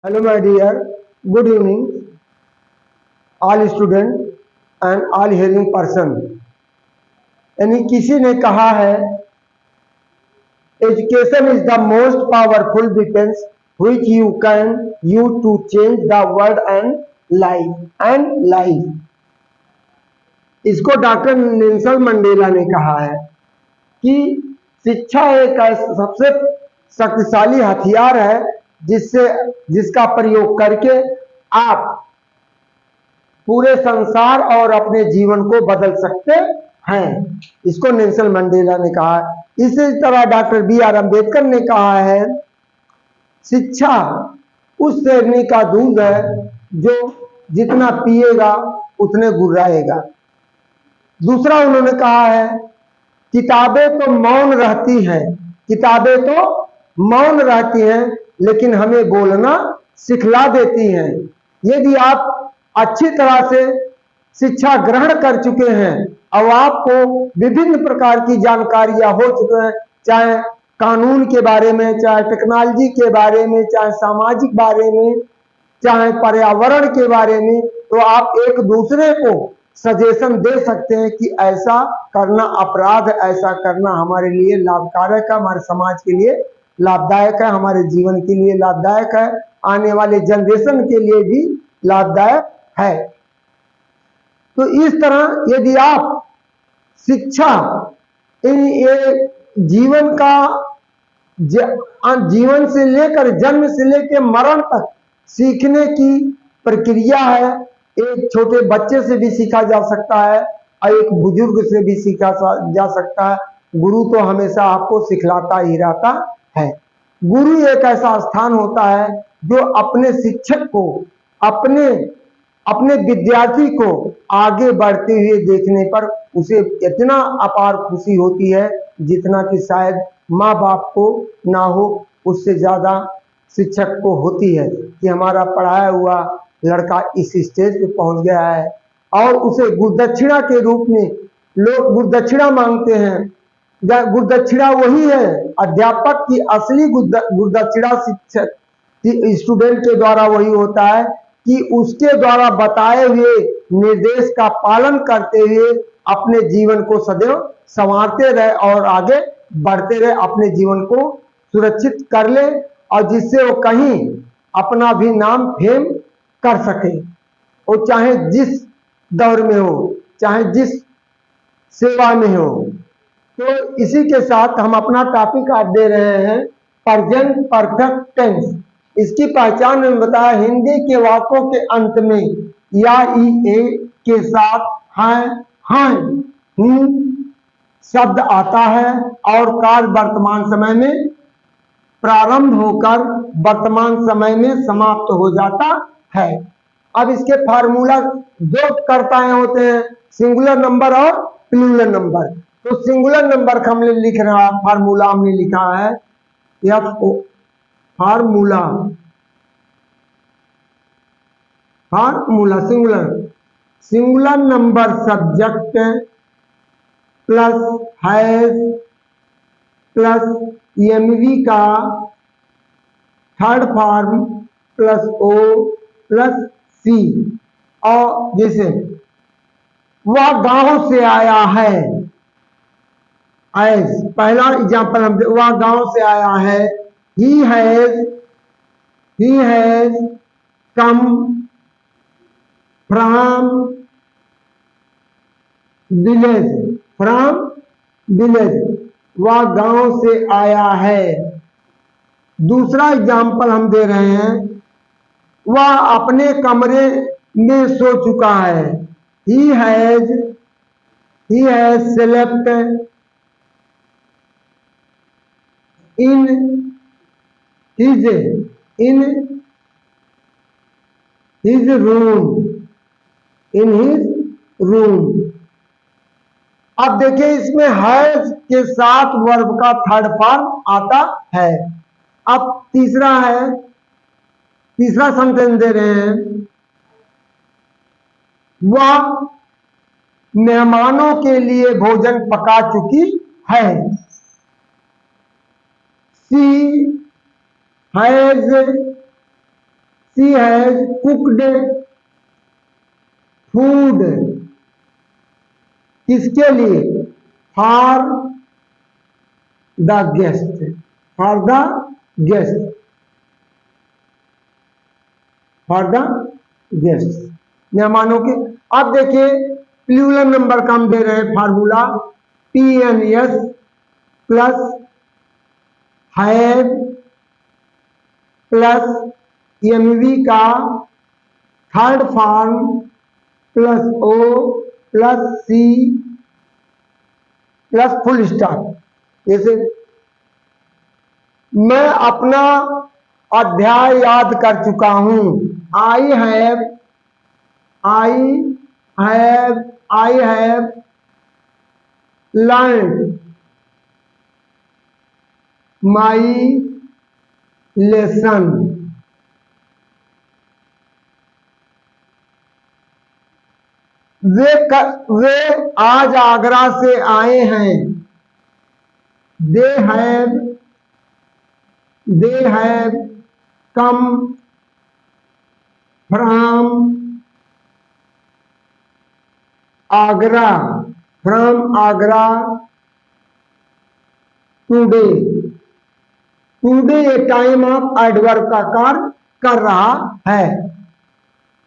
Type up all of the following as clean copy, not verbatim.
Hello, my dear. Good evening, all student and all hearing person. यानी किसी ने कहा है, education is the most powerful defence which you can use to change the world and life. इसको doctor Nelson Mandela ने कहा है कि शिक्षा एक सबसे शक्तिशाली हथियार है जिसका प्रयोग करके आप पूरे संसार और अपने जीवन को बदल सकते हैं। इसको नेल्सन मंडेला ने कहा। इसी तरह डॉक्टर बी.आर. अम्बेडकर ने कहा है, शिक्षा उस शेरनी का दूध है जो जितना पिएगा उतने गुर्राएगा। दूसरा उन्होंने कहा है, किताबें तो मौन रहती हैं लेकिन हमें बोलना सिखला देती हैं। यदि आप अच्छी तरह से शिक्षा ग्रहण कर चुके हैं और आपको विभिन्न प्रकार की जानकारियां हो चुके हैं, चाहे कानून के बारे में, चाहे टेक्नोलॉजी के बारे में, चाहे सामाजिक बारे में, चाहे पर्यावरण के बारे में, तो आप एक दूसरे को सजेशन दे सकते हैं कि ऐसा करना अपराध, ऐसा करना हमारे लिए लाभकारक है, हमारे समाज के लिए लाभदायक है, हमारे जीवन के लिए लाभदायक है, आने वाले जनरेशन के लिए भी लाभदायक है। तो इस तरह यदि आप शिक्षा ये जीवन से लेकर जन्म से लेकर मरण तक सीखने की प्रक्रिया है। एक छोटे बच्चे से भी सीखा जा सकता है और एक बुजुर्ग से भी सीखा जा सकता है। गुरु तो हमेशा आपको सिखलाता ही रहता है। गुरु एक ऐसा स्थान होता है जो अपने शिक्षक को, अपने विद्यार्थी को आगे बढ़ते हुए देखने पर उसे इतना अपार खुशी होती है जितना कि शायद माँ बाप को ना हो, उससे ज्यादा शिक्षक को होती है कि हमारा पढ़ाया हुआ लड़का इस स्टेज पे पहुंच गया है। और उसे गुरुदक्षिणा के रूप में लोग गुरुदक्षिणा मांगते हैं। गुरुदक्षिणा वही है, अध्यापक की असली गुरुदक्षिणा शिक्षक स्टूडेंट के द्वारा वही होता है कि उसके द्वारा बताए हुए निर्देश का पालन करते हुए अपने जीवन को सदैव संवारते रहे और आगे बढ़ते रहे, अपने जीवन को सुरक्षित कर ले और जिससे वो कहीं अपना भी नाम फेम कर सके। वो चाहे जिस दौर में हो, चाहे जिस सेवा में हो। तो इसी के साथ हम अपना टॉपिक आज दे रहे हैं, प्रेजेंट परफेक्ट टेंस। इसकी पहचान में बताया, हिंदी के वाक्यों के अंत में या ई ए के साथ हैं शब्द आता है और काल वर्तमान समय में प्रारंभ होकर वर्तमान समय में समाप्त हो जाता है। अब इसके फार्मूला दो कर्ताएं होते हैं, सिंगुलर नंबर और प्लूरल नंबर। तो सिंगुलर नंबर का हमने लिख रहा, फार्मूला हमने लिखा है formula singular number subject plus has plus EMV का third form plus O plus C. और जैसे वह गांव से आया है, एज पहला एग्जाम्पल हम, वह गांव से आया है, he has come from village, वह गांव से आया है। दूसरा एग्जाम्पल हम दे रहे हैं, वह अपने कमरे में सो चुका है, he has slept in his room. अब देखिए इसमें हैज के साथ वर्ब का थर्ड फॉर्म आता है। अब तीसरा सेंटेंस दे रहे हैं, वह मेहमानों के लिए भोजन पका चुकी है, she has she has cooked food, किसके लिए? For the guest, for the guest, for the guest, मेहमानों के। अब देखिए प्लूरल नंबर का हम दे रहे हैं formula, PNS plus have plus MV का third form plus O plus C plus full stop. जैसे मैं अपना अध्याय याद कर चुका हूं। I have learn my lesson. वे आज आगरा से आए हैं। They have come from Agra, today. Today ये टाइम ऑफ एडवर्ब का कार्य कर रहा है।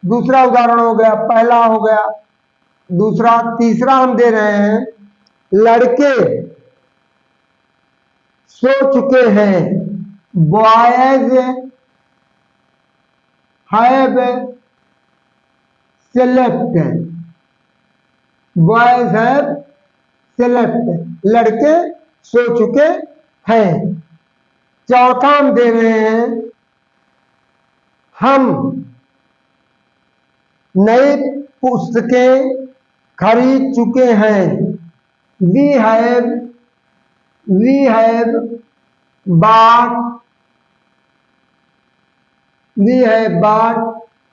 दूसरा उदाहरण हो गया, पहला हो गया, दूसरा, तीसरा हम दे रहे हैं, लड़के सो चुके हैं। Boys have slept, boys have slept, लड़के सो चुके हैं। चौथा हम दे रहे हैं, हम नई पुस्तकें खरीद चुके हैं। We have bought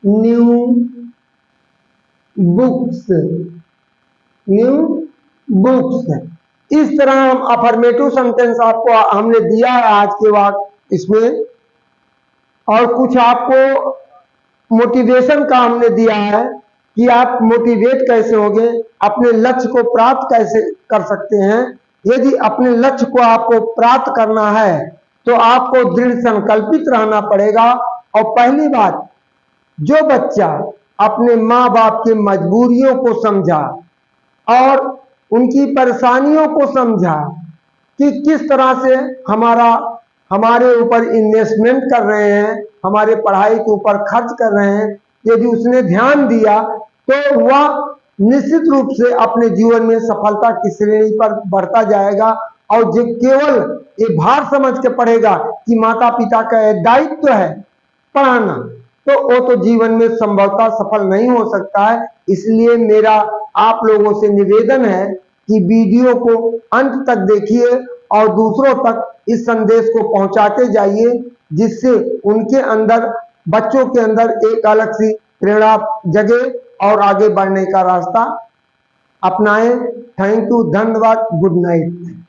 new books, इस तरह हम अफर्मेटिव सेंटेंस आपको हमने दिया है आज के वक्त इसमें, और कुछ आपको मोटिवेशन का हमने दिया है कि आप मोटिवेट कैसे होंगे, अपने लक्ष्य को प्राप्त कैसे कर सकते हैं। यदि अपने लक्ष्य को आपको प्राप्त करना है तो आपको दृढ़ संकल्पित रहना पड़ेगा। और पहली बात, जो बच्चा अपने माँ बाप की मजबूरियों को समझा और उनकी परेशानियों को समझा कि किस तरह से हमारे ऊपर इन्वेस्टमेंट कर रहे हैं, हमारे पढ़ाई के ऊपर खर्च कर रहे हैं, यदि उसने ध्यान दिया तो वह निश्चित रूप से अपने जीवन में सफलता की श्रेणी पर बढ़ता जाएगा। और जो केवल ये भार समझ के पढ़ेगा कि माता पिता का दायित्व है पढ़ाना, तो वो तो जीवन में संभवतः सफल नहीं हो सकता है। इसलिए मेरा आप लोगों से निवेदन है कि वीडियो को अंत तक देखिए और दूसरों तक इस संदेश को पहुंचाते जाइए, जिससे उनके अंदर, बच्चों के अंदर एक अलग सी प्रेरणा जगे और आगे बढ़ने का रास्ता अपनाएं। थैंक यू, धन्यवाद, गुड नाइट।